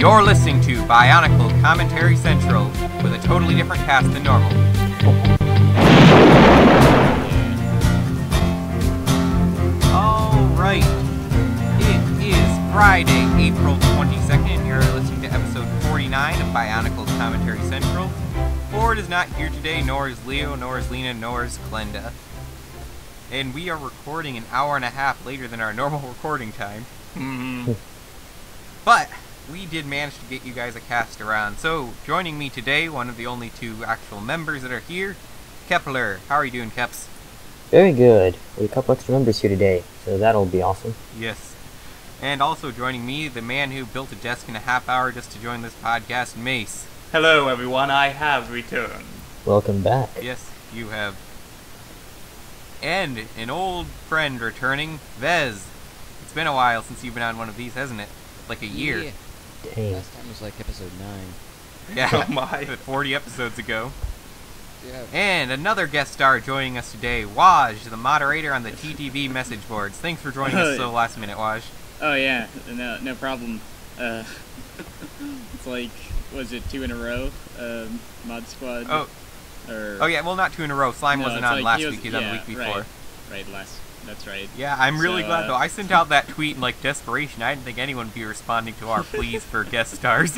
You're listening to Bionicle Commentary Central with a totally different cast than normal. Alright, it is Friday, April 22nd, and you're listening to episode 49 of Bionicle Commentary Central. Ford is not here today, nor is Leo, nor is Lena, nor is Glenda. And we are recording an hour and a half later than our normal recording time. But we did manage to get you guys a cast around. So, joining me today, one of the only two actual members that are here, Kepler. How are you doing, Keps? Very good. We have a couple extra members here today, so that'll be awesome. Yes. And also joining me, the man who built a desk in a half hour just to join this podcast, Mace. Hello everyone, I have returned. Welcome back. Yes, you have. And an old friend returning, Vez. It's been a while since you've been on one of these, hasn't it? Like a year. Yeah. Dang. Last time was like episode 9. Yeah, Oh my. 40 episodes ago. Yeah. And another guest star joining us today, Waj, the moderator on the TTV message boards. Thanks for joining us so last minute, Waj. Oh yeah, no problem. It's like, was it 2 in a row? Mod Squad. Oh yeah, well not 2 in a row. Slime No, wasn't it's on like last he was- week. He was on the week before. Right, that's right. Yeah, I'm really So, glad though. I sent out that tweet in like desperation. I didn't think anyone would be responding to our pleas for guest stars.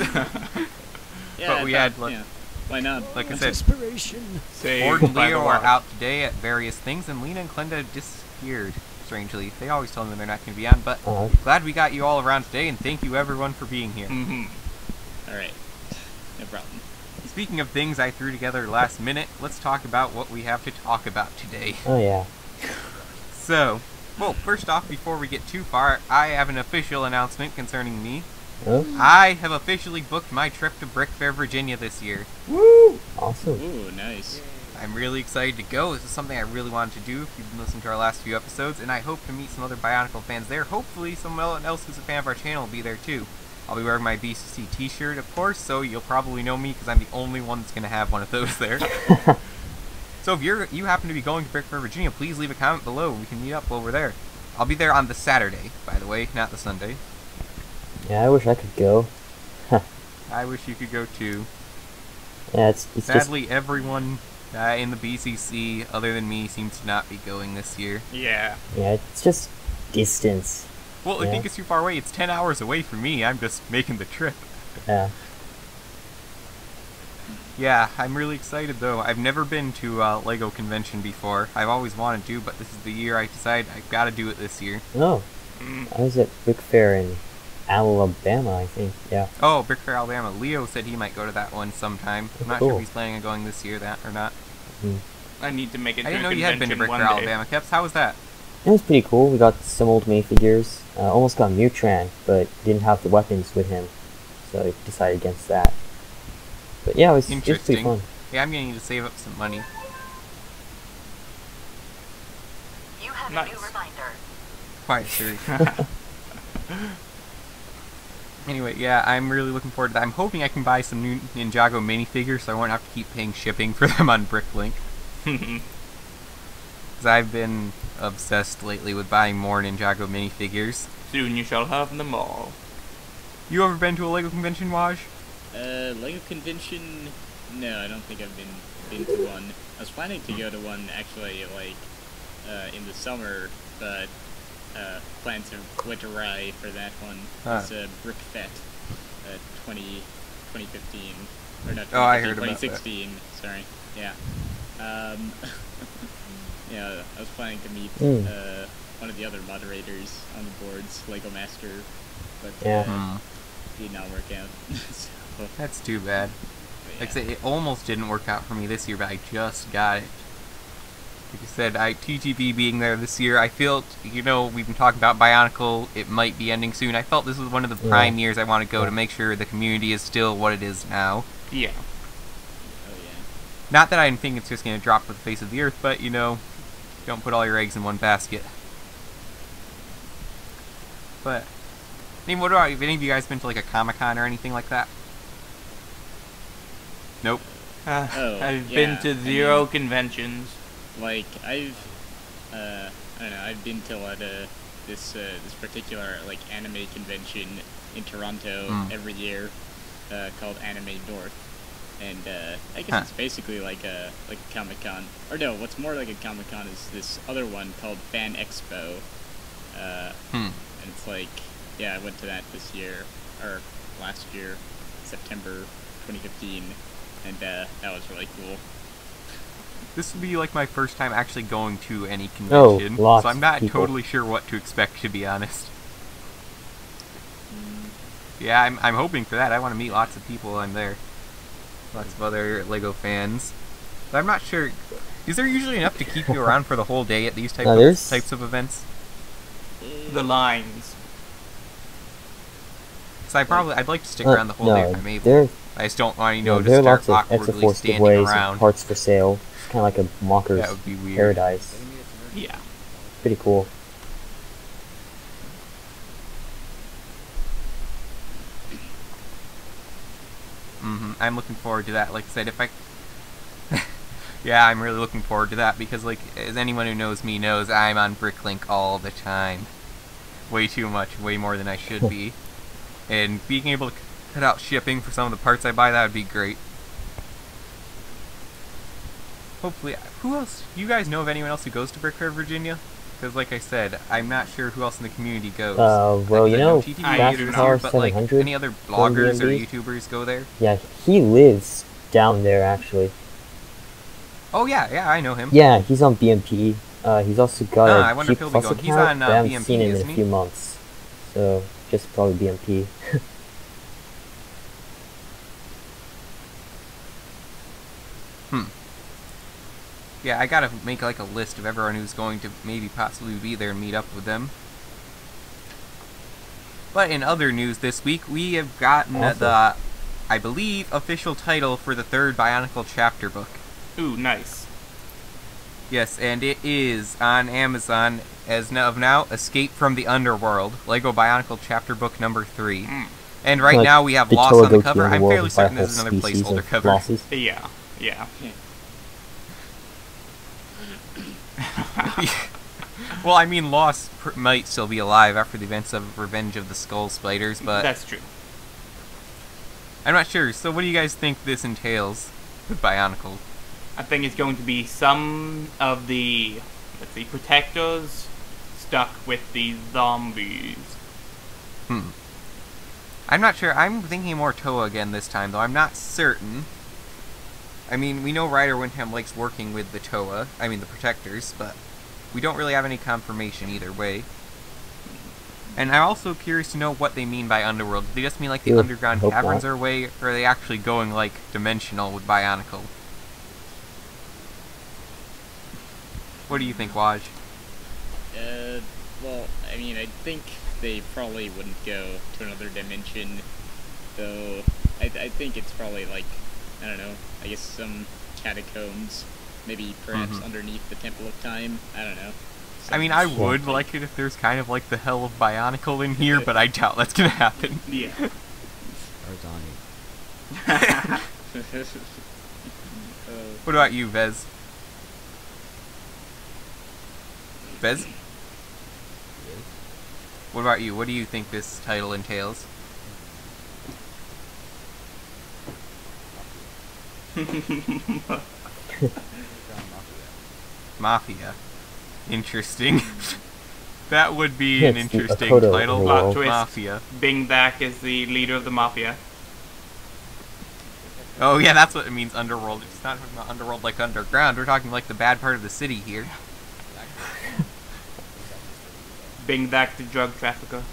Yeah, But we I had, thought, yeah, why not? like I said, Desperation. Ford and Leo are out today at various things, and Lena and Glenda disappeared. Strangely, they always tell me they're not going to be on. But glad we got you all around today, and thank you everyone for being here. Alright, no problem. Speaking of things I threw together last minute, let's talk about what we have to talk about today. Oh yeah. So, well, first off, before we get too far, I have an official announcement concerning me. Oh, I have officially booked my trip to Brickfair, Virginia this year. woo! Awesome. Ooh, nice. I'm really excited to go. This is something I really wanted to do if you've been listening to our last few episodes, and I hope to meet some other Bionicle fans there. Hopefully someone else who's a fan of our channel will be there too. I'll be wearing my BCC t-shirt, of course, so you'll probably know me because I'm the only one that's going to have one of those there. So if you happen to be going to Brickfair, Virginia, please leave a comment below. We can meet up while we're there. I'll be there on the Saturday, by the way, not the Sunday. Yeah, I wish I could go. I wish you could go too. Yeah, it's Sadly, everyone in the BCC, other than me, seems to not be going this year. Yeah. Yeah, it's just distance. Well, I Yeah. think it's too far away. It's 10 hours away from me. I'm just making the trip. Yeah. Yeah, I'm really excited though. I've never been to a LEGO convention before. I've always wanted to, but this is the year I decided I've got to do it this year. Oh, I was at Brickfair in Alabama, I think. Yeah. Oh, Brickfair, Alabama. Leo said he might go to that one sometime. I'm not sure if he's planning on going this year or not. I need to make it I to didn't a know you had been to convention Brickfair, one day. Alabama. Keps, how was that? It was pretty cool. We got some old minifigures. Almost got Mutran, but didn't have the weapons with him, so I decided against that. But yeah, it was pretty Interesting. fun. Yeah, I'm going to need to save up some money. You have Nice. a new reminder. Quiet, sir. Anyway, yeah, I'm really looking forward to that. I'm hoping I can buy some new Ninjago minifigures so I won't have to keep paying shipping for them on Bricklink. Because I've been obsessed lately with buying more Ninjago minifigures. Soon you shall have them all. You ever been to a LEGO convention, Waj? Lego convention? No, I don't think I've been to one. I was planning to go to one actually, like, in the summer, but plans went awry for that one. It's Brickfair, 2015, or not 2015, Oh, I heard about that. 2016. Sorry, yeah. Yeah, I was planning to meet one of the other moderators on the boards, Lego Master, but Yeah. did not work out. So, That's too bad. but Like I yeah. said, it almost didn't work out for me this year, but I just got it. Like I said, TTV being there this year, I felt, we've been talking about Bionicle, it might be ending soon. I felt this was one of the prime years I want to go to make sure the community is still what it is now. Yeah. Oh yeah. Not that I think it's just going to drop off the face of the earth, but, don't put all your eggs in one basket. But, what about, have any of you guys been to, like, a Comic-Con or anything like that? Nope. I've yeah, been to I zero mean- conventions. Like, I don't know, I've been to a lot of this particular like anime convention in Toronto every year called Anime North, and I guess it's basically like a Comic-Con, or no, what's more like a Comic-Con is this other one called Fan Expo, and it's like, yeah, I went to that this year or last year, September 2015, and that was really cool. This would be like my first time actually going to any convention, so I'm not totally sure what to expect, to be honest. Yeah, I'm hoping for that. I want to meet lots of people while I'm there. Lots of other LEGO fans. But I'm not sure. Is there usually enough to keep you around for the whole day at these types of events? The lines. So I'd like to stick around the whole day if I'm able. I just don't want to there are just lots start of awkwardly standing giveaways around. and parts for sale. It's kind of like a Mocker's That would be weird. paradise. Yeah. Pretty cool. I'm looking forward to that. Like I said, if I... yeah, I'm really looking forward to that because, like, as anyone who knows me knows, I'm on Bricklink all the time. Way too much, way more than I should be. And being able to cut out shipping for some of the parts I buy, that would be great. Hopefully, who else? You guys know of anyone else who goes to Brickfair, Virginia? Because, like I said, I'm not sure who else in the community goes. Well, you know, TTV but like any other bloggers or YouTubers go there? Yeah, he lives down there actually. Oh yeah, I know him. Yeah, he's on BMP. He's also got I a wonder if G he'll be Plus going. account, He's on but I haven't BMP, seen him in isn't a he? few months. So, just probably BMP. Yeah, I gotta make like a list of everyone who's going to maybe possibly be there and meet up with them. But in other news this week, we have gotten the, I believe, official title for the 3rd Bionicle chapter book. Ooh, nice. Yes, and it is on Amazon as of now, Escape from the Underworld, LEGO Bionicle chapter book number 3. And right Like now we have the Lost Toa on the go to cover. I'm underworld fairly and fight certain whole this is another species placeholder of cover. losses. Yeah. Well, I mean, Lost might still be alive after the events of Revenge of the Skull Spiders, but That's true. I'm not sure. So what do you guys think this entails with Bionicle? I think it's going to be some of the, let's see, protectors stuck with the zombies. I'm not sure. I'm thinking more Toa again this time, though. I'm not certain. I mean, we know Ryder Windham likes working with the Toa, I mean the protectors, but we don't really have any confirmation either way. And I'm also curious to know what they mean by Underworld. Do they just mean like the underground caverns are away, or are they actually going like dimensional with Bionicle? What do you think, Waj? Well, I mean, I think they probably wouldn't go to another dimension, though I think it's probably like, I don't know, I guess some catacombs, maybe perhaps underneath the Temple of Time, I don't know. I mean, I would like it if there's kind of like the Hell of Bionicle in here, but I doubt that's gonna happen. Yeah. Arzani. What about you, Vez? Vez? What about you? What do you think this title entails? Mafia. Interesting. That would be an interesting title. Plot twist. Mafia. Bing back is the leader of the mafia. Oh yeah, that's what it means, underworld. It's not underworld like underground. We're talking like the bad part of the city here. Bing back the drug trafficker.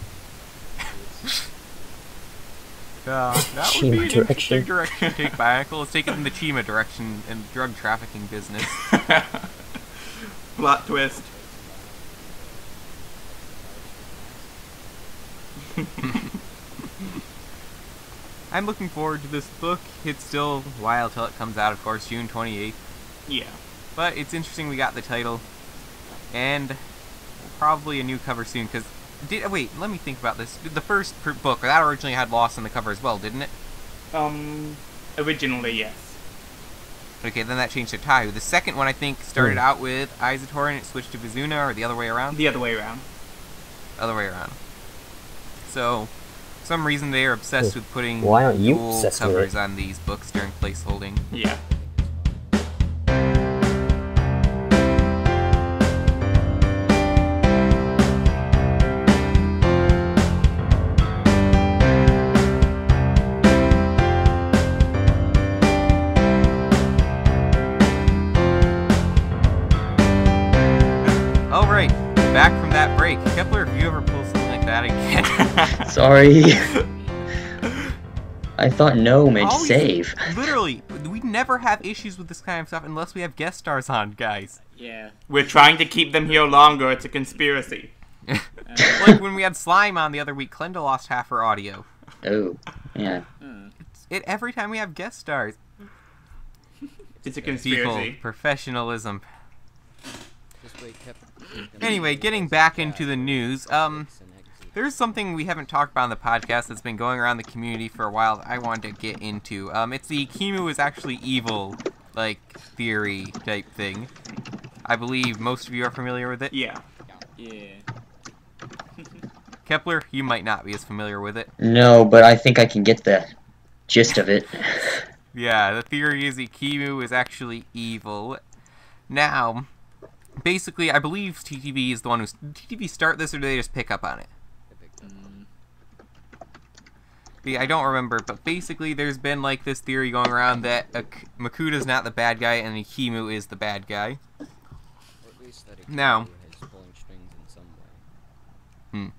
That would be an interesting direction to take Bionicle. Let's take it in the Chima direction in the drug trafficking business. Plot twist. I'm looking forward to this book. It's still a while till it comes out, of course, June 28th. Yeah. But it's interesting we got the title. And probably a new cover soon, because... Wait, let me think about this. The first book, that originally had Lost on the cover as well, didn't it? Originally, yes. Okay, then that changed to Tahu. The second one, I think, started out with Izator and it switched to Vizuna, or the other way around? The other way around. Other way around. So, for some reason they are obsessed with putting Why aren't you dual obsessed with covers it? on these books during placeholding. Yeah. Alright, back from that break. Kepler, have you ever pulled something like that again? Sorry. I thought no meant Always- save. Literally, we never have issues with this kind of stuff unless we have guest stars on, guys. Yeah. We're trying to keep them here longer. It's a conspiracy. Like when we had Slime on the other week, Glenda lost half her audio. Oh, yeah. Every time we have guest stars. It's a People, conspiracy. professionalism. Just wait, Anyway, getting back into the news, there's something we haven't talked about on the podcast that's been going around the community for a while that I wanted to get into. It's the Kimu is actually evil, like, theory type thing. I believe most of you are familiar with it. Yeah. Yeah. Kepler, you might not be as familiar with it. No, but I think I can get the gist of it. Yeah, the theory is Ikimu is actually evil. Now, basically, I believe TTV is the one who's... Did TTV start this, or did they just pick up on it? I don't remember, but basically there's been, like, this theory going around that Makuda's not the bad guy and Ikimu is the bad guy. Or at least that Now. has pulling strings in some way.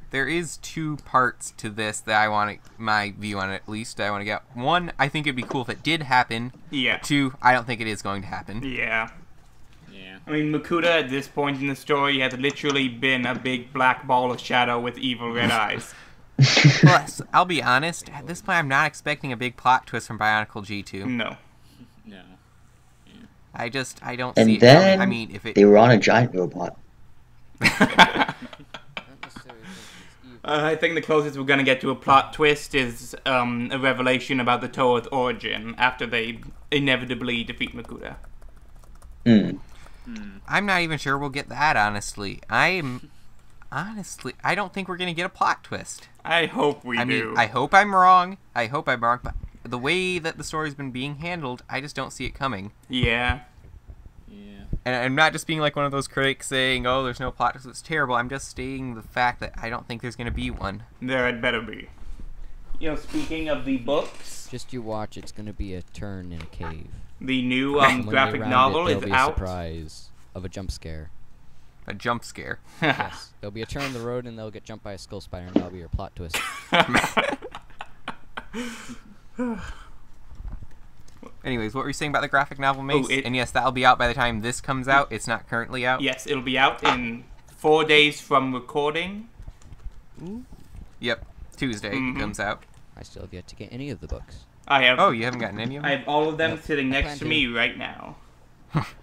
There is two parts to this that I want to... My view on it, at least, I want to get. One, I think it'd be cool if it did happen. Yeah. Two, I don't think it is going to happen. Yeah. Yeah. I mean, Makuda at this point in the story has literally been a big black ball of shadow with evil red eyes. Plus, I'll be honest, at this point I'm not expecting a big plot twist from Bionicle G2. No. No. I don't And see it then coming. I mean, if it... they were on a giant robot. Not necessarily think he's evil. I think the closest we're gonna get to a plot twist is a revelation about the Toa's origin after they inevitably defeat Makuda. Hmm. I'm not even sure we'll get that, honestly. Honestly, I don't think we're going to get a plot twist. I hope we I do. mean, I hope I'm wrong. But the way that the story's been being handled, I just don't see it coming. Yeah. Yeah. And I'm not just being like one of those critics saying, oh, there's no plot twist, it's terrible. I'm just stating the fact that I don't think there's going to be one. There had better be. You know, speaking of the books, Just you watch, it's gonna be a turn in a cave. the new And when graphic you're around novel it, is there'll be a out. surprise of a jump scare. A jump scare. Yes, there'll be a turn in the road and they'll get jumped by a skull spider, and that'll be your plot twist. Anyways, what were you saying about the graphic novel, Mace? it- And yes, that'll be out by the time this comes out. It's not currently out. Yes, it'll be out in 4 days from recording. Yep. Tuesday Mhm. it comes out. I still have yet to get any of the books. I have Oh, you haven't gotten any of I them? have all of them Yep, sitting I next plan to to. me right now.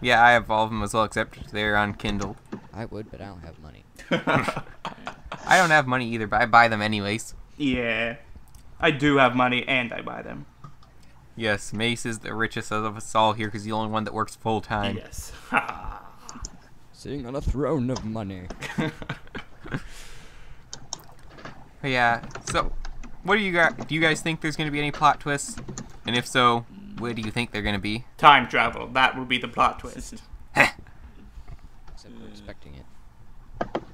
Yeah, I have all of them as well, except they're on Kindle. I would, but I don't have money. I don't have money either, but I buy them anyways. Yeah. I do have money and I buy them. Yes, Mace is the richest of us all here because he's the only one that works full time. Yes. Sitting on a throne of money. Yeah. So, what do you guys? Do you guys think there's going to be any plot twists? And if so, what do you think they're going to be? Time travel. That will be the plot twist. Except we're expecting it.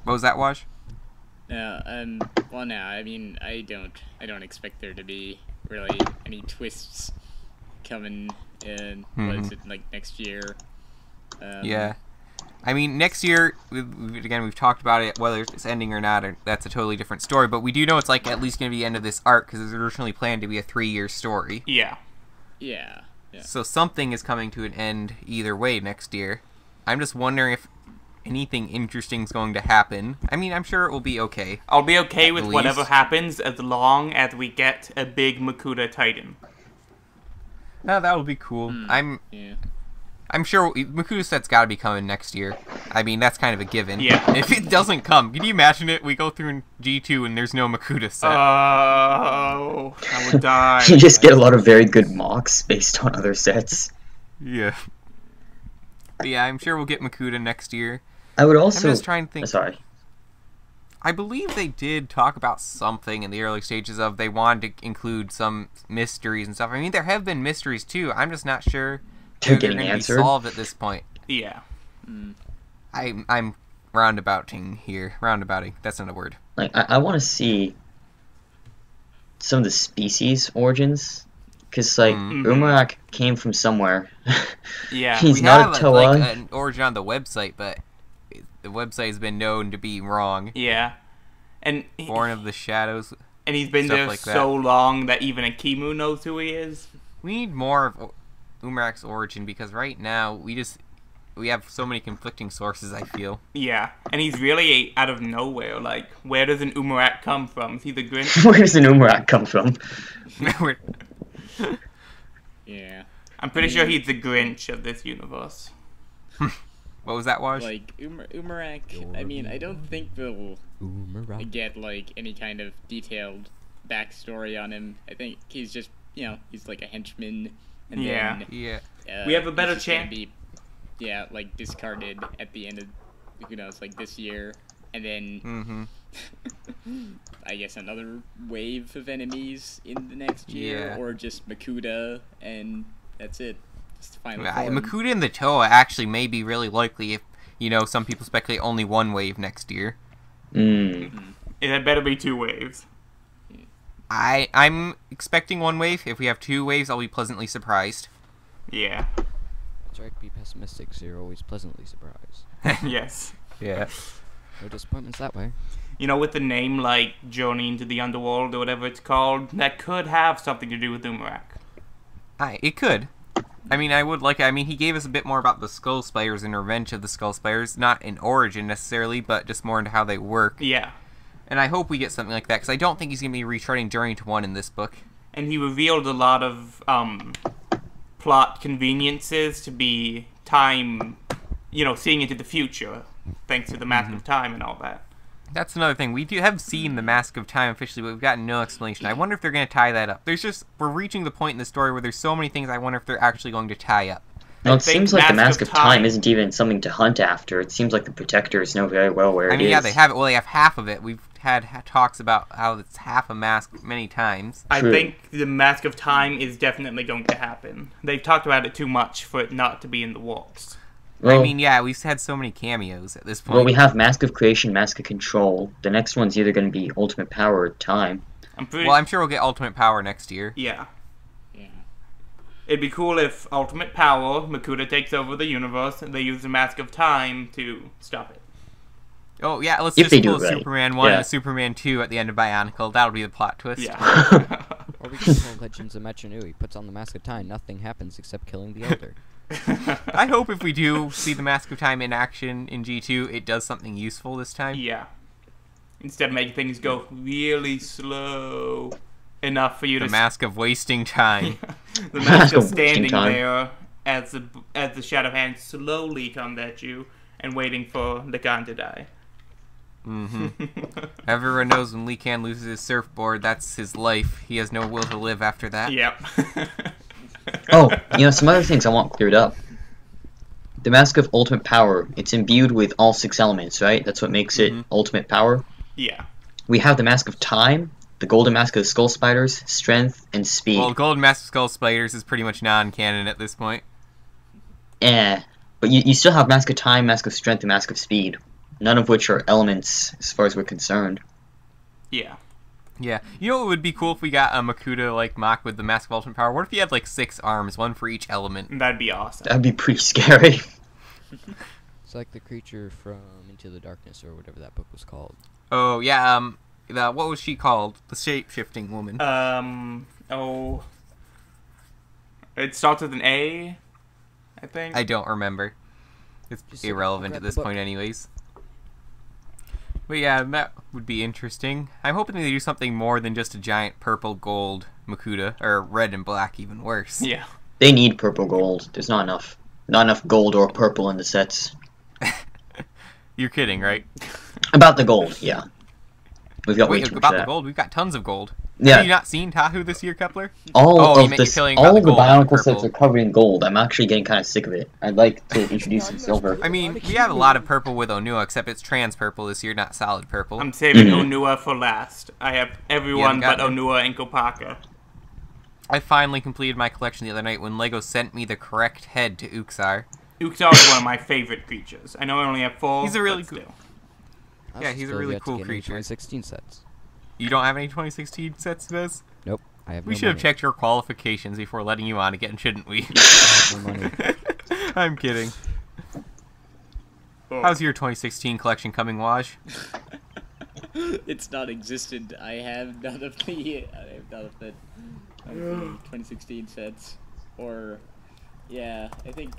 What was that, Waj? No, well, no, I mean, I don't expect there to be really any twists coming in, what is it, like, next year? Yeah. I mean, next year, we've talked about it, whether it's ending or not, or that's a totally different story, but we do know it's, like, at least going to be the end of this arc, because it was originally planned to be a 3-year story. Yeah. Yeah, yeah. So something is coming to an end either way next year. I'm just wondering if anything interesting is going to happen. I mean, I'm sure it will be okay. I'll be okay At with least. whatever happens as long as we get a big Makuda Titan. No, that would be cool. Yeah. I'm sure Makuda set's got to be coming next year. I mean, that's kind of a given. Yeah. If it doesn't come, can you imagine it? We go through G2 and there's no Makuda set. Oh, I would die. You just get a lot of very good mocks based on other sets. Yeah. But yeah, I'm sure we'll get Makuda next year. I would I'm also. just trying to think. Sorry. I believe they did talk about something in the early stages of they wanted to include some mysteries and stuff. I mean, there have been mysteries too. I'm just not sure They're they're getting going to be answered. solved at this point. Yeah. I'm roundabouting here. Roundabouting. That's not a word. Like, I want to see some of the species origins, because like Umarak came from somewhere. Yeah. He's We not have a Toa. an origin on the website, but the website has been known to be wrong. Yeah. And Born of the Shadows. and he's been stuff there like that. so long that even Akimu knows who he is. We need more of Umarak's origin because right now we have so many conflicting sources, I feel. Yeah. And he's really out of nowhere. Like, where does an Umarak come from? Is he the Grinch? Where does an Umarak come from? Yeah. I'm pretty sure he's the Grinch of this universe. What was that, Waj? Like, Umarak, I mean, I don't think they'll Boomerang. get, like, any kind of detailed backstory on him. I think he's just, he's like a henchman. And Yeah. then, Yeah. We have a better he's just gonna chance. be, like, discarded at the end of, who knows, like, this year. And then, I guess another wave of enemies in the next year. Yeah. Or just Makuta, and that's it. It's the final Yeah, form. Makuta and the Toa actually may be really likely if, some people speculate only one wave next year. Mm. It had better be 2 waves. I'm expecting one wave. If we have 2 waves, I'll be pleasantly surprised. Yeah. That's right, be pessimistic so you're always pleasantly surprised. Yes. Yeah. No disappointments that way. With the name like Journey into the Underworld or whatever it's called, that could have something to do with Umarak. It could. I mean, he gave us a bit more about the Skull Spiders and Revenge of the Skull Spiders. Not in origin necessarily, but just more into how they work. Yeah. And I hope we get something like that, because I don't think he's going to be retreading Journey to 1 in this book. And he revealed a lot of plot conveniences to be time, seeing into the future, thanks to the Mask of Time and all that. That's another thing. We have seen the Mask of Time officially, but we've gotten no explanation. I wonder if they're going to tie that up. We're reaching the point in the story where there's so many things I wonder if they're actually going to tie up. Well, I it think seems like the Mask Mask of of Time Time isn't even something to hunt after. It seems like the Protectors know very well where it is. Yeah, they have it. Well, they have half of it. We've had talks about how it's half a mask many times. I True. think the Mask of Time is definitely going to happen. They've talked about it too much for it not to be in the works. Well, I mean, yeah, we've had so many cameos at this point. well, we have Mask of Creation, Mask of Control. The next one's either going to be Ultimate Power or Time. I'm sure we'll get Ultimate Power next year. Yeah. Yeah. It'd be cool if Ultimate Power, Makuta takes over the universe, and they use the Mask of Time to stop it. Oh, yeah, let's If they just do pull it right. Superman 1 Yeah. and Superman 2 at the end of Bionicle. That'll be the plot twist. Yeah. Or we can pull Legends of Metronui. He puts on the Mask of Time. Nothing happens except killing the Elder. I hope if we do see the Mask of Time in action in G2, it does something useful this time. Yeah. Instead of making things go really slow enough for you The to... Mask of Wasting Time. the mask of of wasting standing time. there as the Shadow Hand slowly comes at you and waiting for the Khan to die. Everyone knows when Lee Kan loses his surfboard, that's his life. He has no will to live after that. Yep. Oh, some other things I want cleared up. The Mask of Ultimate Power, it's imbued with all 6 elements, right? That's what makes it Ultimate Power. Yeah. We have the Mask of Time, the Golden Mask of the Skull Spiders, Strength, and Speed. Well, Golden Mask of Skull Spiders is pretty much non-canon at this point. But you still have Mask of Time, Mask of Strength, and Mask of Speed. None of which are elements as far as we're concerned. Yeah. Yeah. You know what would be cool if we got a Makuta like Mach with the Mask of Ultimate Power? What if he had like 6 arms, one for each element? That'd be awesome. That'd be pretty scary. It's like the creature from Into the Darkness or whatever that book was called. Oh, yeah, what was she called? The shape-shifting woman. It starts with an A, I think. I don't remember. It's Just irrelevant grab at the this book. point anyways. But yeah, that would be interesting. I'm hoping they do something more than just a giant purple-gold Makuta, or red and black, even worse. Yeah. They need purple gold. There's not enough. Not enough gold or purple in the sets. You're kidding, right? About the gold, yeah. We've got way Wait, too much about of the that. gold? We've got tons of gold. Yeah. Have you not seen Tahu this year, Kepler? All Oh, of you're this, feeling about all the of the gold, not the Bionicle sets purple. are covered in gold. I'm actually getting kind of sick of it. I'd like to introduce some silver. I mean, we have a lot of purple with Onua, except it's trans purple this year, not solid purple. I'm saving Mhm. Onua for last. I have everyone got but him. Onua and Kopaka. I finally completed my collection the other night when LEGO sent me the correct head to Uxar. Uxar is one of my favorite creatures. I know I only have 4. He's a really but cool- still. I Yeah, also he's a still really yet to cool get any creature. 2016 sets. You don't have any 2016 sets, Viz? Nope. I have We no should have money. checked your qualifications before letting you on again, shouldn't we? I have no money. I'm kidding. Oh. How's your 2016 collection coming, Waj? It's non-existent. I have none of the 2016 sets, or yeah, I think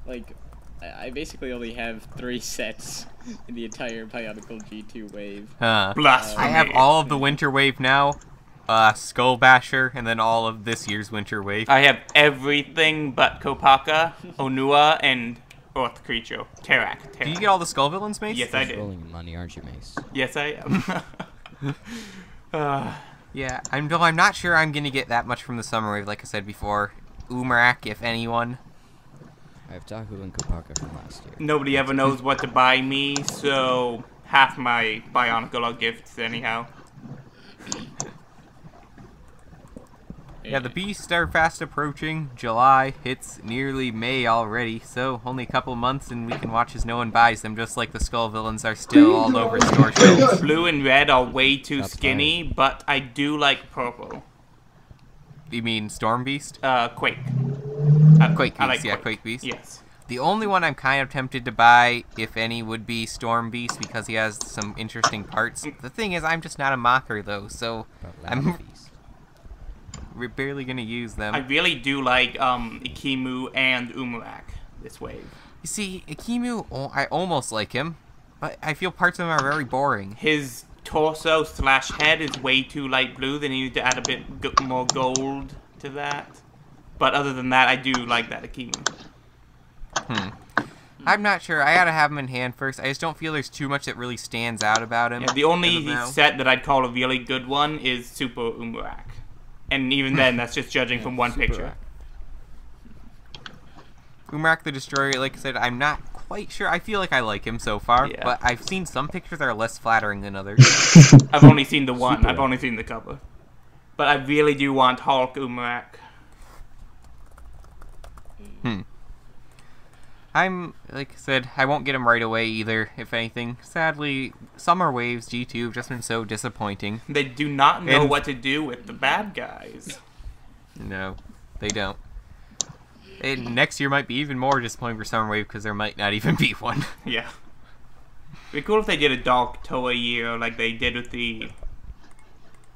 like I basically only have 3 sets in the entire Bionicle G2 wave. Huh. Blasphemy. I have all of the Winter Wave now, Skull Basher, and then all of this year's Winter Wave. I have everything but Kopaka, Onua, and Earth Creature. Terak. Do you get all the Skull Villains, Mace? Yes, I Just did. rolling in money, aren't you, Mace? Yes, I am. Yeah, I'm not sure I'm gonna get that much from the Summer Wave, like I said before. Umarak, if anyone. I have Tahu and Kopaka from last year. Nobody ever knows what to buy me, so half my Bionicle are gifts anyhow. Yeah, the beasts are fast approaching. July hits nearly May already, so only a couple months and we can watch as no one buys them, just like the Skull Villains are still all over store shelves. Blue and red are way too That's skinny, but I do like purple. You mean Storm Beast? Quake. Quake Beast, I like yeah, Quake Beast. Yes. The only one I'm kind of tempted to buy, if any, would be Storm Beast because he has some interesting parts. The thing is, I'm just not a mocker though, so About I'm Lava Beast. we're barely gonna use them. I really do like Ikimu and Umurak this wave. You see, Ikimu, I almost like him, but I feel parts of him are very boring. His torso slash head is way too light blue. They need to add a bit more gold to that. But other than that, I do like that Ikimu. I'm not sure. I gotta have him in hand first. I just don't feel there's too much that really stands out about him. Yeah, the as of only now. set that I'd call a really good one is Super Umurak. And even then, that's just judging from one Super picture. Umarak the Destroyer, like I said, I'm not quite sure. I feel like I like him so far, Yeah. but I've seen some pictures that are less flattering than others. I've only seen the one. Super. I've only seen the cover. But I really do want Hulk Umurak. I'm, like I said, I won't get him right away either, if anything. Sadly, Summer Waves G2 have just been so disappointing. They do not know And- what to do with the bad guys. No, they don't. And next year might be even more disappointing for Summer Wave because there might not even be one. Yeah. It'd be cool if they did a Dark Toa year like they did with the...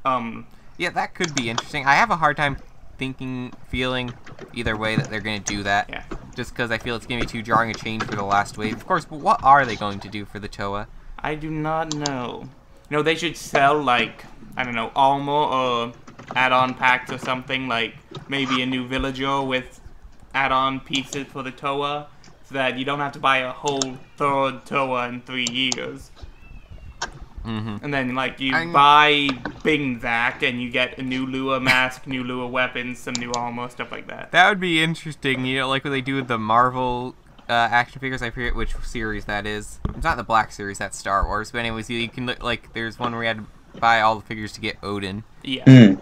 Yeah, that could be interesting. I have a hard time feeling either way that they're going to do that. Yeah. Just because I feel it's going to be too jarring a change for the last wave. Of course, but what are they going to do for the Toa? I do not know. You know, they should sell, like, I don't know, armor or add-on packs or something, like maybe a new villager with add-on pieces for the Toa, so that you don't have to buy a whole third Toa in 3 years. And then, like, you buy Bing Zack and you get a new Lua mask, new Lua weapons, some new armor, stuff like that. That would be interesting, you know, like what they do with the Marvel action figures. I forget which series that is. It's not the Black Series, that's Star Wars. But anyways, you can look, like, there's one where you had to buy all the figures to get Odin. Yeah.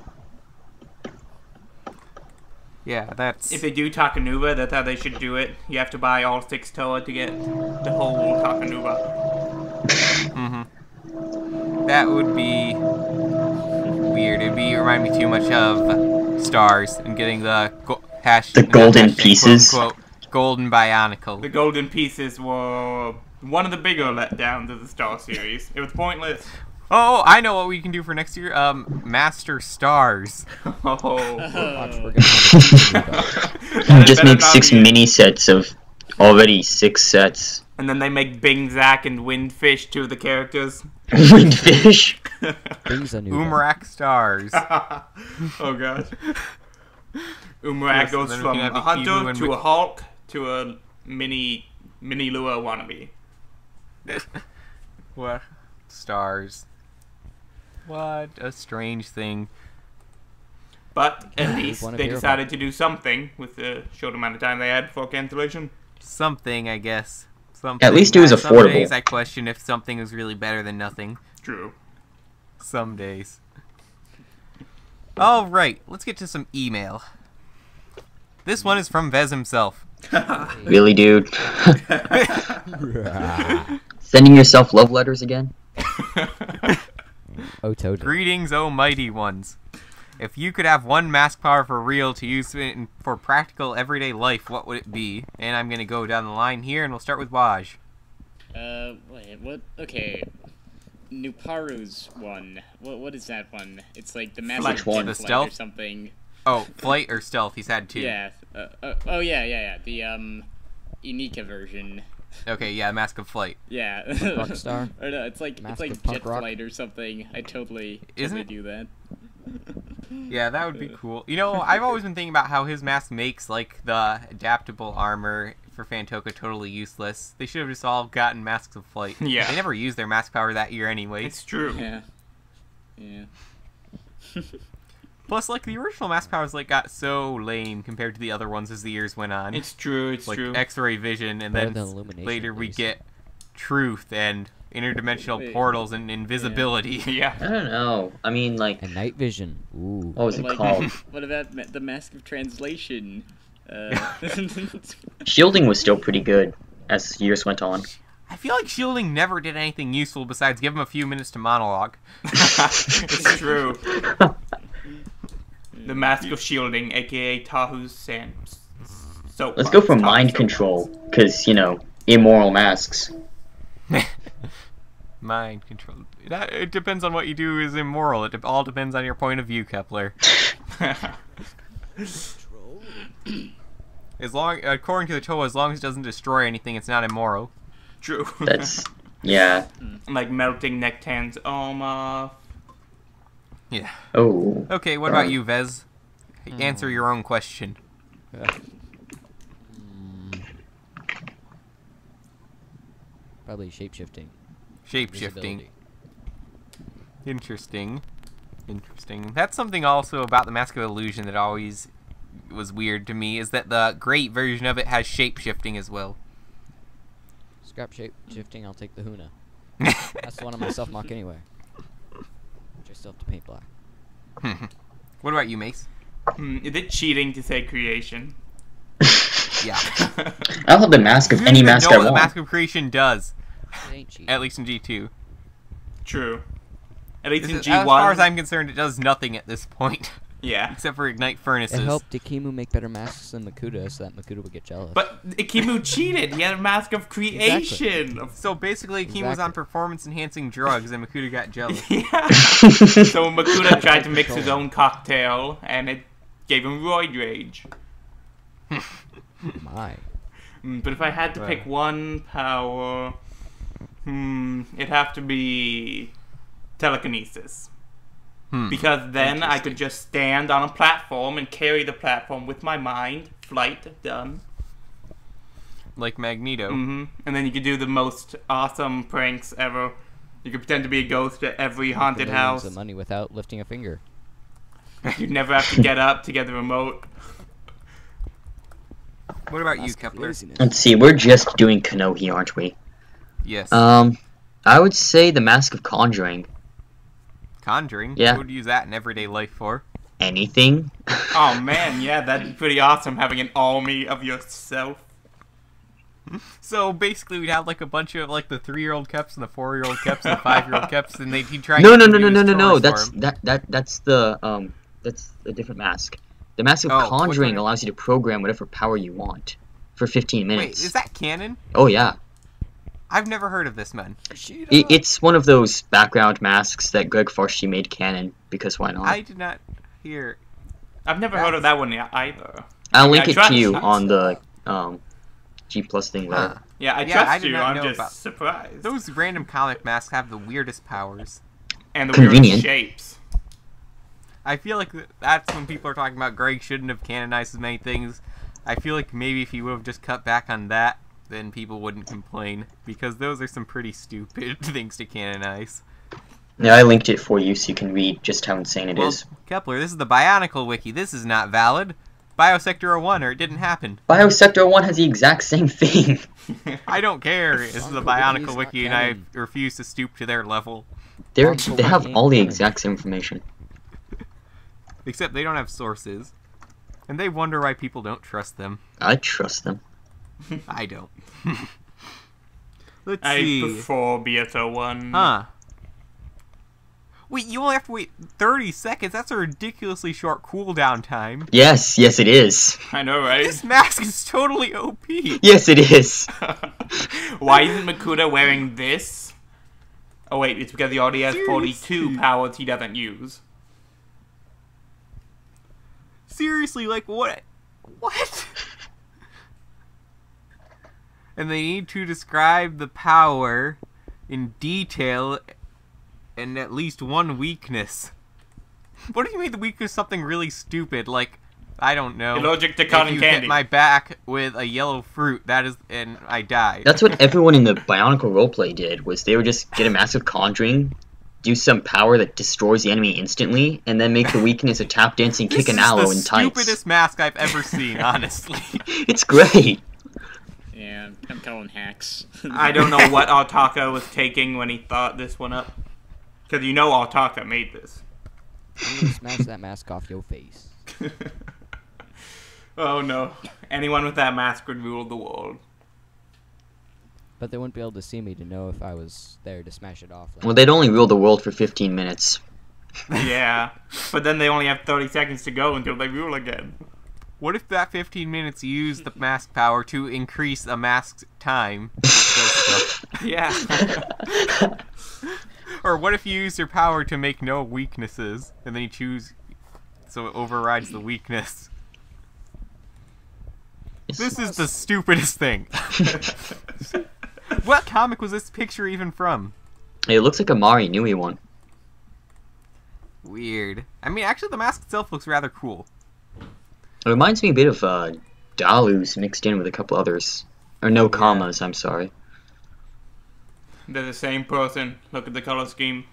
Yeah, that's... If they do Takanuva, that's how they should do it. You have to buy all 6 Toa to get the whole Takanuva. That would be weird. It'd remind me too much of Stars and getting the golden pieces. Quote, unquote, golden Bionicle. The golden pieces were one of the bigger letdowns of the Star series. It was pointless. Oh, I know what we can do for next year. Master Stars. Oh. Watch, we're gonna have a Just make 6 mini sets of already 6 sets. And then they make Bing Zack and Windfish, 2 of the characters. Windfish. Brings a new Umarak Stars. Oh gosh. Umurak Yes, goes then we from can have a the hunter Ebu and to a Hulk to a mini Lua wannabe. What? Stars. What a strange thing. But at least one of they your decided to do something with the short amount of time they had before cancellation. Something, I guess. Something. At least it was Some affordable. days I question if something is really better than nothing. True. Some days. Alright, let's get to some email. This one is from Vez himself. Really, dude? Sending yourself love letters again? Oh, totally. Greetings, oh mighty ones. If you could have one mask power for real to use for practical everyday life, what would it be? And I'm going to go down the line here, and we'll start with Waj. Wait, what? Okay. Nuparu's one. What is that one? It's like the massive Which one? The flight or stealth? something. Oh, flight or stealth? He's had two. Yeah. Oh yeah. The Unica version. Okay, yeah, Mask of Flight. Yeah. Rockstar? Or no, it's like Mask of jet Punk Rock? flight or something. I totally Isn't it? do that. Yeah, that would be cool. You know, I've always been thinking about how his mask makes, like, the adaptable armor for Fantoka totally useless. They should have just all gotten Masks of Flight. Yeah. They never used their mask power that year anyway. It's true. Yeah. Yeah. Plus, like, the original mask powers, like, got so lame compared to the other ones as the years went on. It's true. It's like, true. X-ray vision, and Better then than Illumination, later at we least. get Truth and interdimensional Wait. portals and invisibility. Yeah. I don't know. I mean, like, And night vision. Ooh. what was it Like, called? What about the Mask of Translation? Shielding was still pretty good as years went on. I feel like shielding never did anything useful besides give him a few minutes to monologue. It's true. The Mask of Shielding, aka Tahu's soap. Let's go for mind control, because, you know, immoral masks. Mind control. It depends on what you do is immoral. It all depends on your point of view, Kepler. As long, according to the Toa, as long as it doesn't destroy anything, it's not immoral. True. That's, yeah. Like melting Nectan's arm off. Yeah. Oh. Okay, what about you, Vez? Answer your own question. Probably shapeshifting. Shape-shifting. Visibility. Interesting. Interesting. That's something also about the Mask of Illusion that always was weird to me, is that the great version of it has shape-shifting as well. Scrap shapeshifting, I'll take the Huna. That's the one on my self-mock anyway. Which I still have to paint black. What about you, Mace? Is it cheating to say creation? Yeah. I'll have the mask of You any don't even mask know I what the want. Mask of Creation does, It ain't cheap. at least in G2. True. At least in As G1. far as I'm concerned, it does nothing at this point, Yeah. except for ignite furnaces. It helped Ikimu make better masks than Makuta, so that Makuta would get jealous. But Ikimu cheated. He had a Mask of Creation. So basically, Kim was on Exactly. performance-enhancing drugs, and Makuta got jealous. Yeah. So Makuta tried to mix his own cocktail, and it gave him roid rage. My. But if I had to pick one power, it'd have to be telekinesis. Because then I could just stand on a platform and carry the platform with my mind. Flight done. Like Magneto. And then you could do the most awesome pranks ever. You could pretend to be a ghost at every haunted Millions house. of money without lifting a finger. You'd never have to get up to get the remote. What about you, Mask of Kepler? laziness. Let's see, we're just doing Kanohi, aren't we? Yes. I would say the Mask of Conjuring. Conjuring? Yeah. Who would use that in everyday life for? Anything? Oh man, yeah, that'd be pretty awesome having an army of yourself. So basically, we'd have like a bunch of like the 3-year-old Keps and the 4-year-old Keps and the 5-year-old Keps, and he'd try. No, and no, get no, them no, to no, do no, his no. chores for him. That's a different mask. The Mask of Oh, what's Conjuring that? allows you to program whatever power you want for 15 Wait, minutes. is that canon? Oh yeah. I've never heard of this, man. It's one of those background masks that Greg Farshi made canon, because why not? I did not hear. I've never heard of that one yet either. I'll I link it trust to you you. on the G Plus thing Huh. later. Yeah, I Yeah, I trust did you. not I'm know just about- surprised. Those random comic masks have the weirdest powers. And the Convenient. weird shapes. I feel like that's when people are talking about Greg shouldn't have canonized as many things. I feel like maybe if he would have just cut back on that, then people wouldn't complain. Because those are some pretty stupid things to canonize. Yeah, I linked it for you so you can read just how insane it is. Kepler, this is the Bionicle wiki. This is not valid. Biosector 01, or it didn't happen. Biosector 1 has the exact same thing. I don't care. This is the Bionicle wiki, and I refuse to stoop to their level. They have all the exact same information. Except they don't have sources. And they wonder why people don't trust them. I trust them. I don't. Let's I see. prefer Beta 1. Huh. Wait, you only have to wait 30 seconds? That's a ridiculously short cooldown time. Yes, yes it is. I know, right? This mask is totally OP. Yes it is. Why isn't Makuta wearing this? Oh wait, it's because he already has Seriously? 42 powers he doesn't use. Seriously, like what? What? And they need to describe the power in detail and at least one weakness. What if you made the weakness something really stupid, like, I don't know. Allergic to if cotton you candy. hit my back with a yellow fruit, that is, and I die. That's what everyone in the Bionicle roleplay did, was they would just get a massive conjuring, do some power that destroys the enemy instantly, and then make the weakness a tap dancing kick an aloe in This is the tights. stupidest mask I've ever seen, honestly. It's great. Yeah, I'm calling hacks. I don't know what Autaka was taking when he thought this one up. Because you know Autaka made this. I'm gonna smash that mask off your face. Oh no. Anyone with that mask would rule the world. But they wouldn't be able to see me to know if I was there to smash it off. Well, they'd only rule the world for 15 minutes. Yeah. But then they only have 30 seconds to go until they rule again. What if that 15 minutes used the mask power to increase a mask's time? Yeah. Or what if you use your power to make no weaknesses, and then you choose, so it overrides the weakness? This is the stupidest thing. What comic was this picture even from? It looks like a Mari Nui one. Weird. I mean, actually, the mask itself looks rather cool. It reminds me a bit of Dalu's mixed in with a couple others. Or no commas, I'm sorry. They're the same person. Look at the color scheme.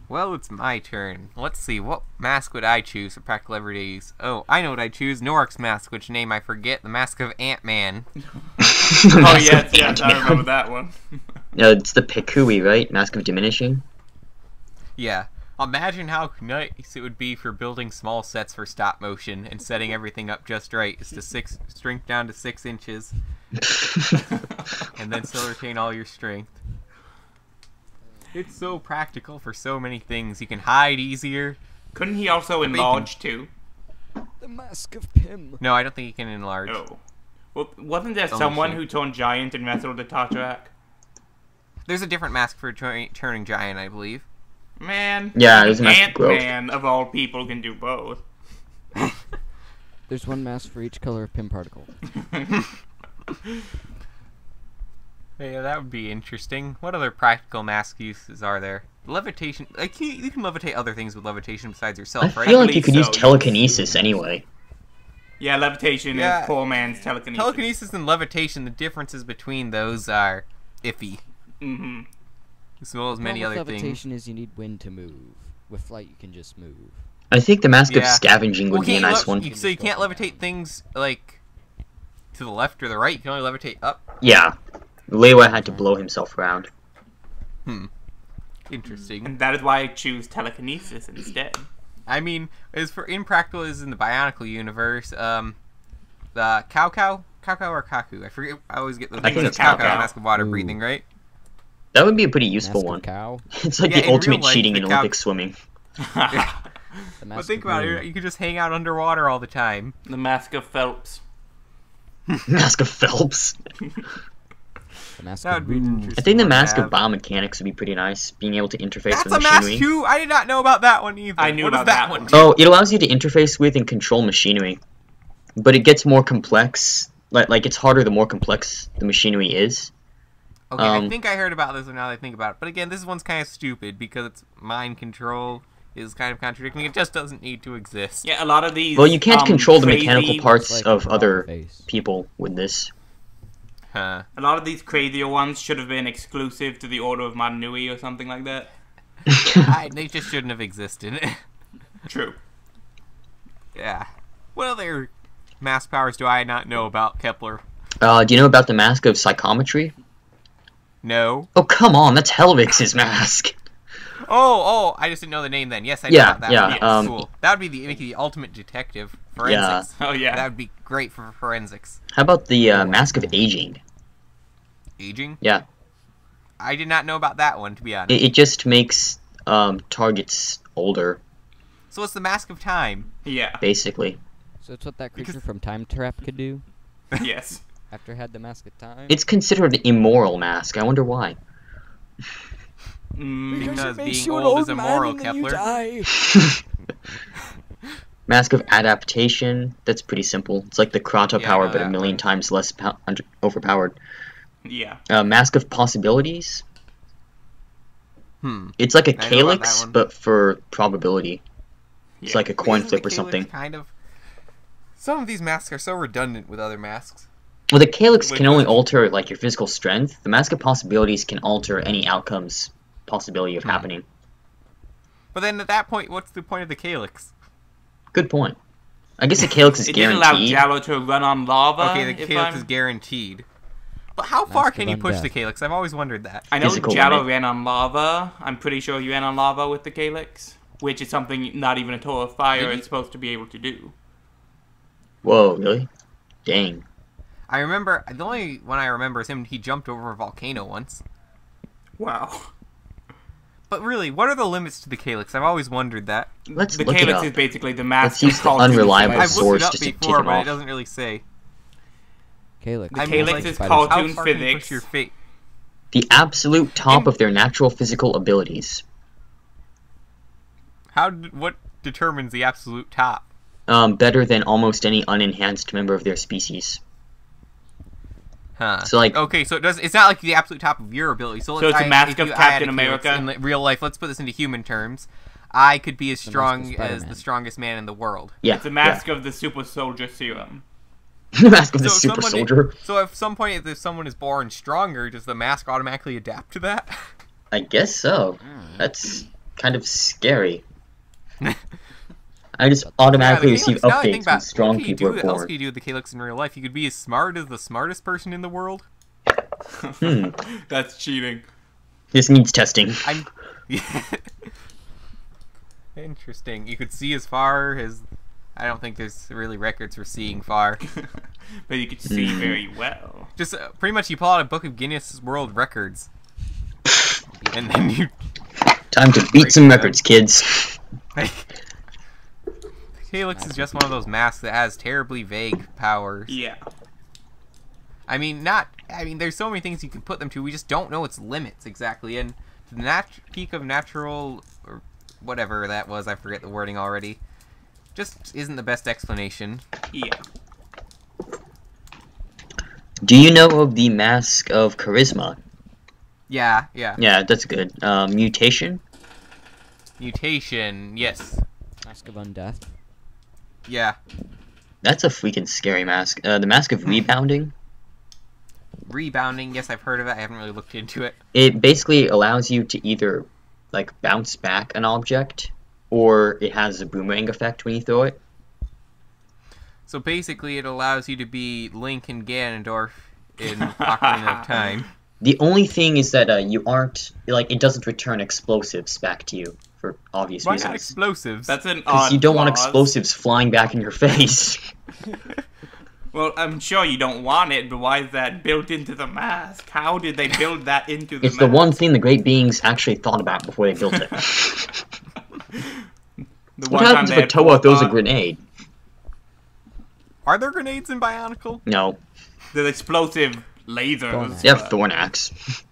Well, it's my turn. Let's see, what mask would I choose for practical everyday use? Oh, I know what I choose. Norak's mask, which name I forget. The Mask of Ant-Man. Oh yes, I remember that one. It's the Pekui, right? Mask of Diminishing? Yeah. Imagine how nice it would be for building small sets for stop motion and setting everything up just right. Is to strength down to 6 inches. And then still retain all your strength. It's so practical for so many things. You can hide easier. Couldn't he also enlarge too? The Mask of Pym. No, I don't think you can enlarge. Oh. Well, wasn't there Only someone thing. who turned giant and wrestled the Tatrak? There's a different mask for turning giant, I believe. Man. Yeah, there's a mask of growth. Ant-Man, of all people, can do both. There's one mask for each color of Pym particle. Yeah, that would be interesting. What other practical mask uses are there? Levitation. Like, you can levitate other things with levitation besides yourself, I right? feel like you could so, use telekinesis anyway. Yeah, levitation Yeah. is poor man's telekinesis. Telekinesis and levitation, the differences between those are iffy. Mm-hmm. As well as many Problem other with things. levitation is you need wind to move. With flight, you can just move. I think the Mask of Yeah. Scavenging would Well, be a can't you nice one. So you can't levitate things, like, to the left or the right. You can only levitate up. Yeah. Lewa had to blow himself around. Interesting. And that is why I choose telekinesis instead. I mean, as for impractical as in the Bionicle universe, the Cow or Kaku? I forget. I always get those. I think mixed it's up. Cow. Mask of water Ooh. breathing, right? That would be a pretty useful Mask of one. Cow. It's like Yeah, the in ultimate real life, cheating the in cow- Olympic swimming. Yeah. The But Mask think of about Moon. it. You could just hang out underwater all the time. The Mask of Phelps. Mask of Phelps. The Mask That of would be Moon. interesting. I think the to Mask have. of Biomechanics would be pretty nice, being able to interface That's with a mask machinery. too. I did not know about that one either. I knew What does about that that one one. do? Oh, it allows you to interface with and control machinery, but it gets more complex. Like it's harder the more complex the machinery is. Okay, I think I heard about this one now that I think about it. But again, this one's kind of stupid because it's mind control is kind of contradicting. It just doesn't need to exist. Yeah, a lot of these. Well, you can't control the crazy- mechanical parts like of a other face. people with this. Huh. A lot of these crazier ones should have been exclusive to the Order of Manui or something like that. They just shouldn't have existed. True. Yeah. What other mask powers do I not know about Kepler? Do you know about the mask of psychometry? No. Oh, come on, that's Helvix's mask. Oh, I just didn't know the name then. Yes, I know Yeah, about that yeah, one. Yes, um, cool. That would be make you the ultimate detective. Forensics. Oh, yeah. That would be great for forensics. How about the mask of aging? Aging? Yeah. I did not know about that one, to be honest. It just makes targets older, So what's the Mask of Time? Yeah. basically. So it's what that creature Because- from Time Trap could do Yes. after it had the Mask of Time. It's considered an immoral mask. I wonder why. Because being old is immoral, Kepler. Mask of adaptation. That's pretty simple. It's like the Krata Yeah, I power, know but a that million one. times less overpowered. Yeah. Mask of possibilities. Hmm. It's like a I know about calyx, that one. but for probability. It's Yeah. like a coin Isn't flip the or Calyx something. Kind of. Some of these masks are so redundant with other masks. Well, the calyx Wait, can only what? alter like your physical strength. The mask of possibilities can alter any outcomes possibility of happening. But then at that point, what's the point of the Calyx? Good point. I guess the calyx is It did allow guaranteed. Jallo to run on lava. Okay, the if Calyx I'm- is guaranteed. But how far Mask can of you push Undeath. the Calyx? I've always wondered that. I know Physical Jallo limit. ran on lava. I'm pretty sure you ran on lava with the Calyx, which is something not even a Toll of Fire Did is you? supposed to be able to do. Whoa, really? Dang. I remember, the only one I remember is him, he jumped over a volcano once. Wow. But really, what are the limits to the Calyx? I've always wondered that. Let's The look it Calyx up. is basically the Let's mask use of the cartoon unreliable physics. I've looked source it up just to take before, it but off. it doesn't really say. Calyx. The I mean, Calyx like, is how How cartoon far can you physics. push your fate? The absolute top of their natural physical abilities. What determines the absolute top? Better than almost any unenhanced member of their species. Huh. So, like- okay, so it's not like the absolute top of your ability. So, So it's a mask if of you had Captain a Calyx America? in real life. Let's put this into human terms. I could be as The mask of strong as Spider-Man. the strongest man in the world. Yeah. It's a mask of the super soldier serum. The mask of the So if super somebody- soldier. So at some point, if someone is born stronger, does the mask automatically adapt to that? I guess so. That's kind of scary. I just automatically Yeah, the receive Calyx, now I think updates about, when strong what can you people do, are else born. can you do with the Calyx in real life? You could be as smart as the smartest person in the world. Hmm. That's cheating. This needs testing. I'm. Interesting. You could see as far as. I don't think there's really records for seeing far. But you could see very well. Just pretty much, you pull out a book of Guinness World Records, and then you. Time to beat some records, kids. Calyx is just one of those masks that has terribly vague powers. Yeah. I mean, there's so many things you can put them to. We just don't know its limits exactly. And the peak of natural, or whatever that was, I forget the wording already, just isn't the best explanation. Yeah. Do you know of the mask of charisma? Yeah. Yeah, that's good. Mutation? Mutation, yes. Mask of Undeath. Yeah. That's a freaking scary mask. The mask of rebounding? Rebounding, yes, I've heard of it. I haven't really looked into it. It basically allows you to either, like, bounce back an object, or it has a boomerang effect when you throw it. So basically, it allows you to be Link and Ganondorf in Ocarina of Time. The only thing is that you aren't, like, it doesn't return explosives back to you, for obvious Why reasons. not explosives? That's an Because odd you don't want clause. explosives flying back in your face. Well, I'm sure you don't want it, but why is that built into the mask? How did they build that into the It's mask? the one thing the great beings actually thought about before they built it. The What one time happens they if a had Toa throws a forethought. grenade? Are there grenades in Bionicle? No. There's explosive lasers. Thornax. They have Thornax.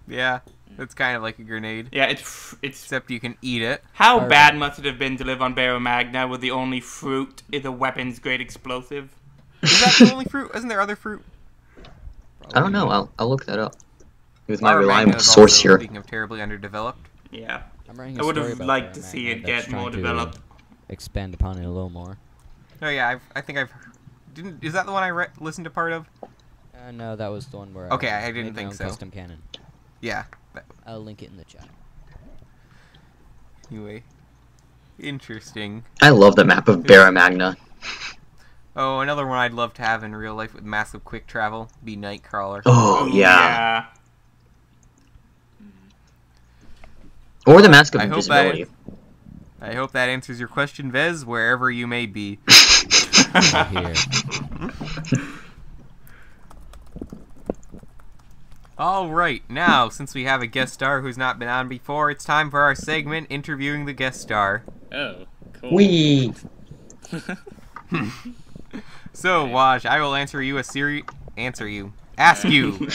Yeah, it's kind of like a grenade. Yeah, it's Except you can eat it. how Fire bad must it have been to live on Barrow Magna where the only fruit is a weapon's grade explosive? Is that the only fruit? Isn't there other fruit? I don't know. I'll look that up. With my Mara reliable Magna is source also, here. Speaking of terribly underdeveloped. Yeah. I'm writing I a would story have about liked to Barrow see Magna it that's get more trying to developed. Expand upon it a little more. Oh yeah, I think I've. Didn't is that the one I listened to part of? No, that was the one where Okay, I made didn't my think own so. custom cannon. Yeah. I'll link it in the chat. Anyway. Interesting. I love the map of Barra Magna. Oh, another one I'd love to have in real life with massive quick travel be Nightcrawler. Oh, Ooh, yeah. Or the Mask of Invisibility. I hope that answers your question, Vez, wherever you may be. Here. Alright, now, since we have a guest star who's not been on before, it's time for our segment, Interviewing the Guest Star. Oh, cool. Wee! So, Waj, I will ask you a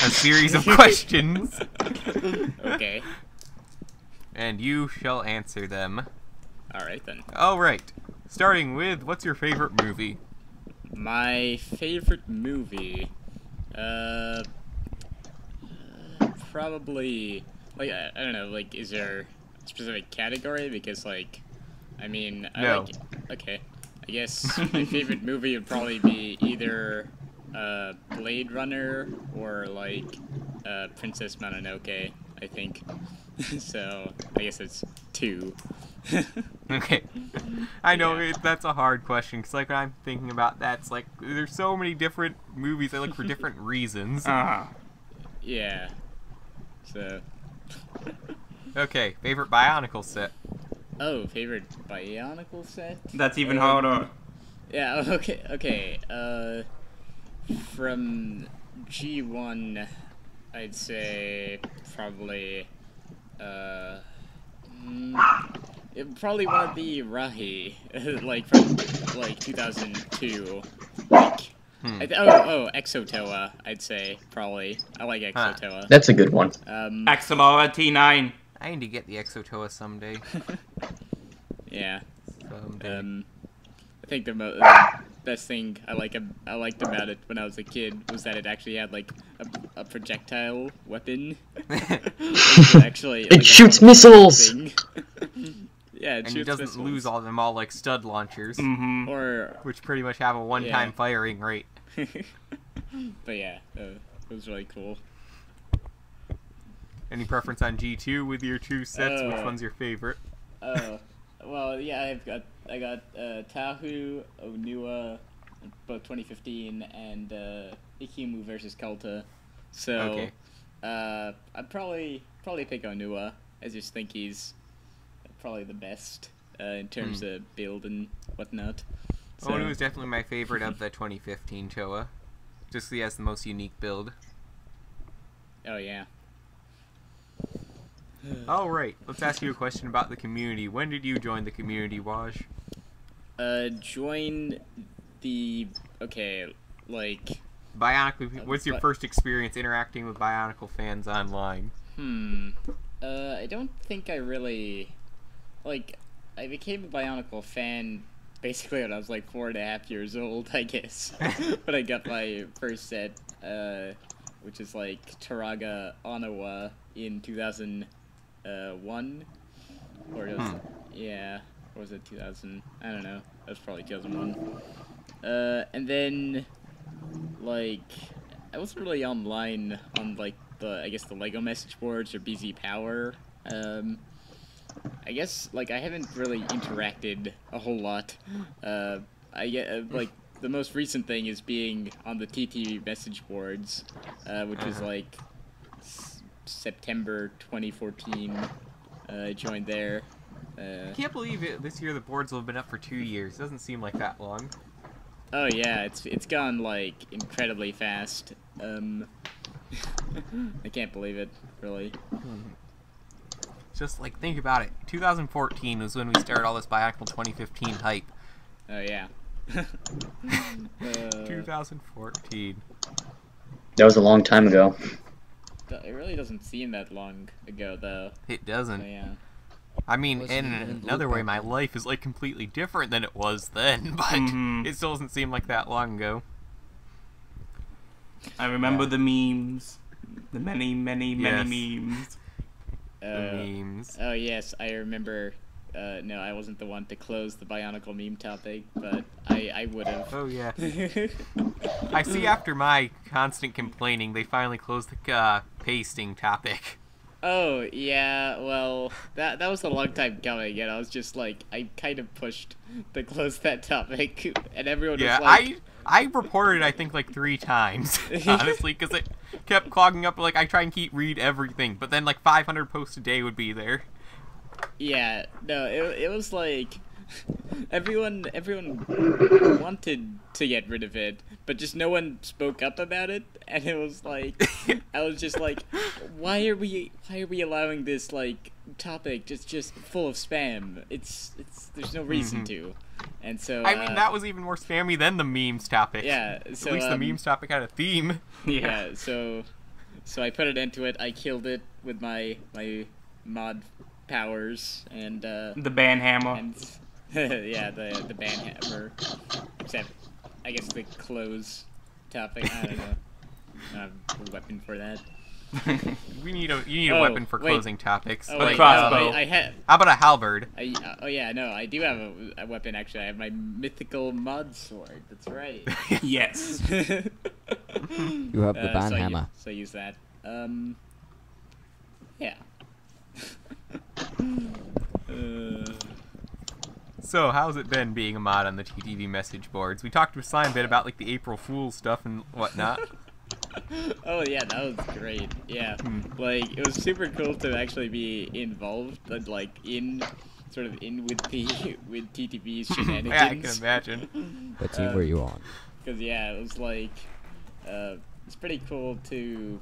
series of questions. Okay. And you shall answer them. Alright then. Alright, starting with, what's your favorite movie? My favorite movie, probably, like, I don't know, like, is there a specific category? Because, like, I mean, No. Okay, I guess my favorite movie would probably be either, Blade Runner or, like, Princess Mononoke, I think. So, I guess it's 2. Okay. I know, Yeah. that's a hard question, because, like, when I'm thinking about that, it's like, there's so many different movies I look for different reasons. Yeah. So. Okay, favorite Bionicle set? Oh, favorite Bionicle set? That's even harder. Yeah, okay. From G1, I'd say probably, it probably want to be Rahi, like from, like, 2002. Like, Exotoa, I'd say, probably. I like Exotoa. That's a good one. Axelora T9. I need to get the Exotoa someday. Yeah. Someday. I think the best thing I liked about it when I was a kid was that it actually had, like, a projectile weapon. It shoots missiles! Yeah, it And shoots he doesn't missiles. lose all of them all like stud launchers, Mm-hmm. Or, which pretty much have a one-time Yeah. firing rate. but yeah, it was really cool. Any preference on G2 with your 2 sets? Which one's your favorite? Well, yeah, I got Tahu, Onua, both 2015, and Ikimu versus Kalta. So, Okay. I'd probably pick Onua. I just think he's probably the best in terms of build and whatnot. So, Onu is definitely my favorite of the 2015 Choa. Just he has the most unique build. oh yeah. Alright, let's ask you a question about the community. When did you join the community, Waj? Join the like. Bionicle, what's your first experience interacting with Bionicle fans online? I don't think I really, like, I became a Bionicle fan basically when I was like 4.5 years old, I guess. When I got my first set, which is like Taraga Onawa in 2001, or it was, yeah, or was it 2000? I don't know. That was probably 2001. And then, like, I wasn't really online on, like, I guess the Lego message boards or BZ Power. I guess, like, I haven't really interacted a whole lot. I get, like, the most recent thing is being on the TTV message boards, which is, like, September 2014. I joined there. I can't believe it. This year the boards will have been up for 2 years. Doesn't seem like that long. Oh yeah, it's gone, like, incredibly fast. I can't believe it, really. Just, like, think about it. 2014 was when we started all this Bionicle 2015 hype. Oh yeah. 2014. That was a long time ago. It really doesn't seem that long ago, though. It doesn't. So, yeah. I mean, Wasn't in even in another loop way, back my then. life is, like, completely different than it was then, but it still doesn't seem like that long ago. I remember the memes. The many Yes. memes. The memes. Oh yes, I remember. No, I wasn't the one to close the Bionicle meme topic, but I would have. Oh, yeah. I see after my constant complaining, they finally closed the pasting topic. Oh yeah, well that was a long time coming, and I was just like I kind of pushed to close that topic, and everyone Yeah, was like, I reported I think like 3 times, honestly, because it kept clogging up. Like I try and read everything, but then like 500 posts a day would be there. yeah, no, it was like everyone wanted to get rid of it, but just no one spoke up about it, and it was like I was just like, why are we allowing this like topic just full of spam? It's there's no reason to. And so I mean, that was even more spammy than the memes topic. Yeah, so at least the memes topic had a theme. Yeah, so I put it into it. I killed it with my mod powers and The ban hammer. and yeah, the ban hammer. Except I guess the close topic. I don't know. I have a weapon for that. You need a weapon for closing topics. Oh, Like, wait, crossbow. I had. how about a halberd? Oh yeah, no, I do have a weapon actually. I have my mythical mod sword. That's right. Yes. You have the ban hammer. So I use that. Yeah. So, how's it been being a mod on the TTV message boards? We talked with Slime a bit about like the April Fool's stuff and whatnot. Oh yeah, that was great. Yeah, like it was super cool to actually be involved, but like in with TTV's shenanigans. Yeah, I can imagine. What team were you on? Because yeah, it was like it's pretty cool to.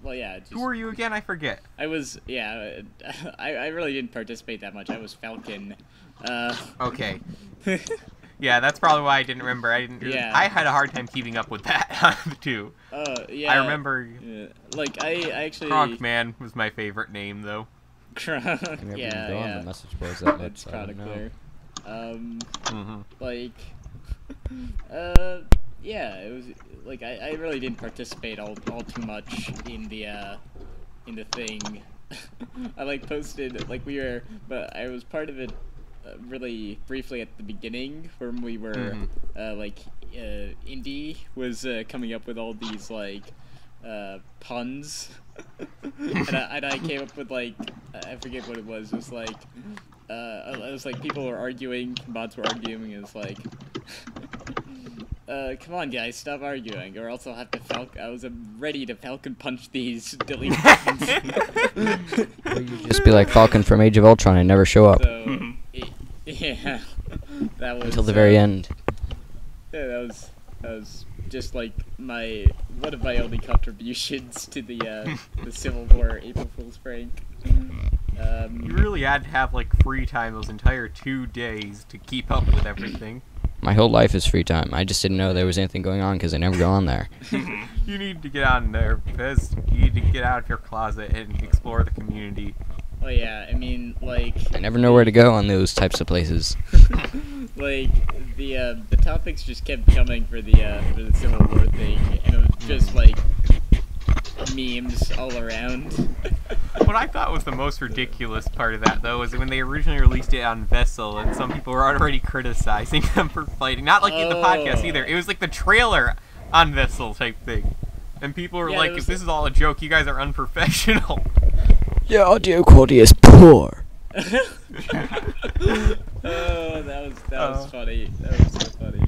Well, yeah. Just, Who were you again? I forget. I was I really didn't participate that much. I was Falcon. Okay. Yeah, that's probably why I didn't remember. I didn't. Yeah. I had a hard time keeping up with that too. Yeah. I remember. Yeah, like I actually. Cronkman was my favorite name though. Kronk. I never even go on the message boards that much, It's so I don't know. Chronicler. Like, yeah, it was like I really didn't participate all too much in the thing. I like posted like but I was part of it really briefly at the begining when we were Indy was coming up with all these like puns. and I came up with like I forget what it was. It was like people were arguing, mods were arguing, and it was like come on guys, stop arguing, or else I'll have to I was ready to Falcon punch these delete buttons. Or you just be like Falcon from Age of Ultron and never show up So yeah, that was until the very end. Yeah, that was just like one of my only contributions to the Civil War April Fool's prank. You really had to have like free time those entire 2 days to keep up with everything. My whole life is free time. I just didn't know there was anything going on because I never go on there. You need to get on there because you need to get out of your closet and explore the community. Oh yeah, I mean like I never know where to go on those types of places. like the topics just kept coming for the Civil War thing, and it was just like memes all around. What I thought was the most ridiculous part of that, though, was when they originally released it on Vessel, and some people were already criticizing them for fighting. Not like in the podcast either. It was like the trailer on Vessel type thing. And people were like, if this is all a joke, you guys are unprofessional. Your audio quality is poor. Oh, that was funny. That was so funny.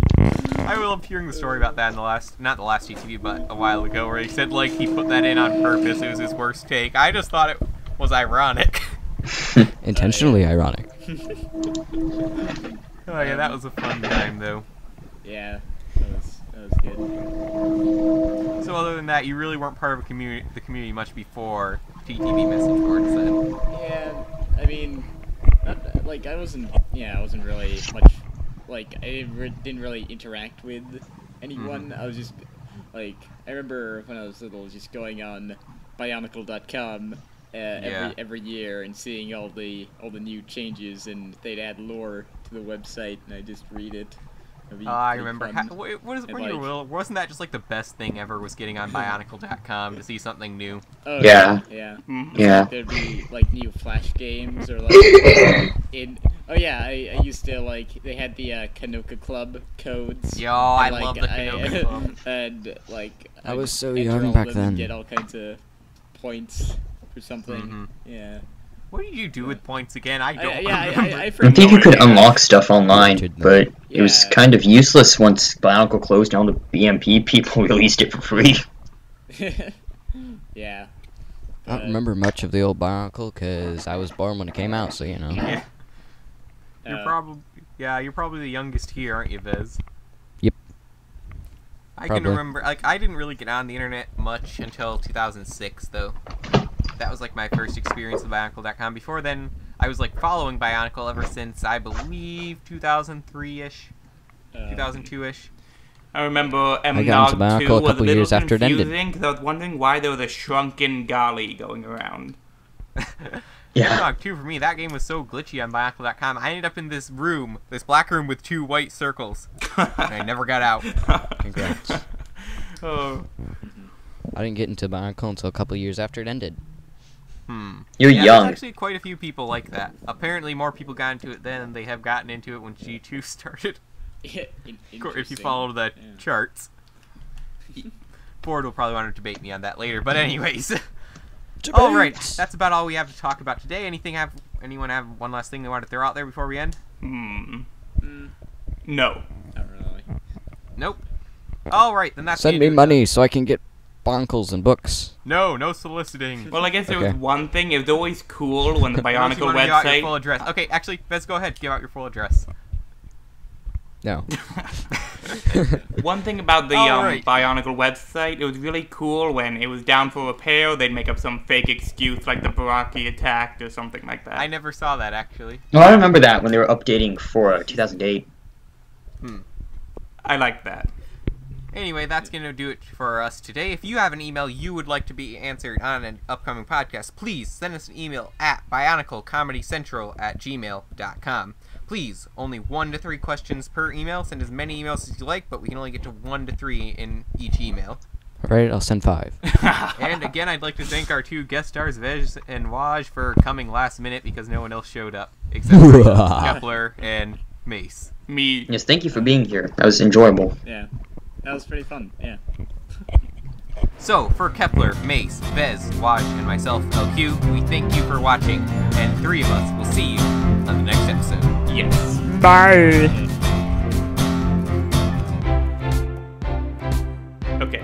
I loved hearing the story about that in not the last GTV, but a while ago, where he said, like, he put that in on purpose. It was his worst take. I just thought it was ironic. Intentionally ironic. Oh, yeah, that was a fun time, though. Yeah, that was good. So other than that, you really weren't part of the community much before TTV message boards then? Yeah, I mean, like, I wasn't really much, like, I didn't really interact with anyone. I was just, like, I remember when I was little just going on Bionicle.com every year and seeing all the new changes, and they'd add lore to the website, and I just read it. I remember. When you were little, wasn't that just like the best thing ever? Was getting on Bionicle.com to see something new? Oh Yeah. yeah. Yeah. Like, there'd be like new Flash games or like Oh yeah, I used to like they had the Kanoka Club codes. Yo, I and, love the Kanoka Club. And like I was so enter young all back them and then. get all kinds of points. or something. Mhm. Yeah. What did you do with points again? I don't remember. I I forget. think you could unlock stuff online, but it was Yeah. kind of useless once Bionicle closed down. The BMP people released it for free. Yeah. I don't remember much of the old Bionicle because I was born when it came out, so Yeah. You're probably the youngest here, aren't you, Vez? Yep. I Probably. can remember, like, I didn't really get on the internet much until 2006, though. That was, like, my first experience with Bionicle.com. Before then, I was, like, following Bionicle ever since, I believe, 2003-ish, 2002-ish. I remember got into MNOG 2 Bionicle a was a couple little years after it ended. confusing because I was wondering why there was a shrunken Gali going around. Yeah. Dog 2 for me, that game was so glitchy on Bionicle.com. I ended up in this room, this black room with 2 white circles, and I never got out. Congrats. Oh. I didn't get into Bionicle until a couple years after it ended. You're Yeah, young. there's actually quite a few people like that. Apparently more people got into it then than they have gotten into it when G2 started. If you follow the charts. Ford will probably want to debate me on that later, but anyways. Alright, that's about all we have to talk about today. Anyone have one last thing they want to throw out there before we end? No. Not really. Nope. Alright, then that's Send me money so I can get Bionicles and books. No soliciting. Well, I guess there was Okay. one thing. It was always cool when the Unless you Bionicle want to give out your full website. address. Okay, actually, Bez, go ahead. Give out your full address. No. One thing about the Alright. Bionicle website, it was really cool when it was down for repair. They'd make up some fake excuse like the Baraki attacked or something like that. I never saw that, actually. Well, I remember that when they were updating for 2008. I like that. Anyway, that's going to do it for us today. If you have an email you would like to be answered on an upcoming podcast, please send us an email at bioniclecomedicentral@gmail.com. Please, only 1 to 3 questions per email. Send as many emails as you like, but we can only get to 1 to 3 in each email. Alright, I'll send 5. And again, I'd like to thank our 2 guest stars, Vej and Waj, for coming last minute because no one else showed up, except for Kepler and Mace. Me. Yes, thank you for being here. That was enjoyable. Yeah. That was pretty fun. Yeah. So, for Kepler, Mace, Vez, Waj, and myself, LQ, we thank you for watching, and 3 of us will see you on the next episode. Yes. Bye! Okay.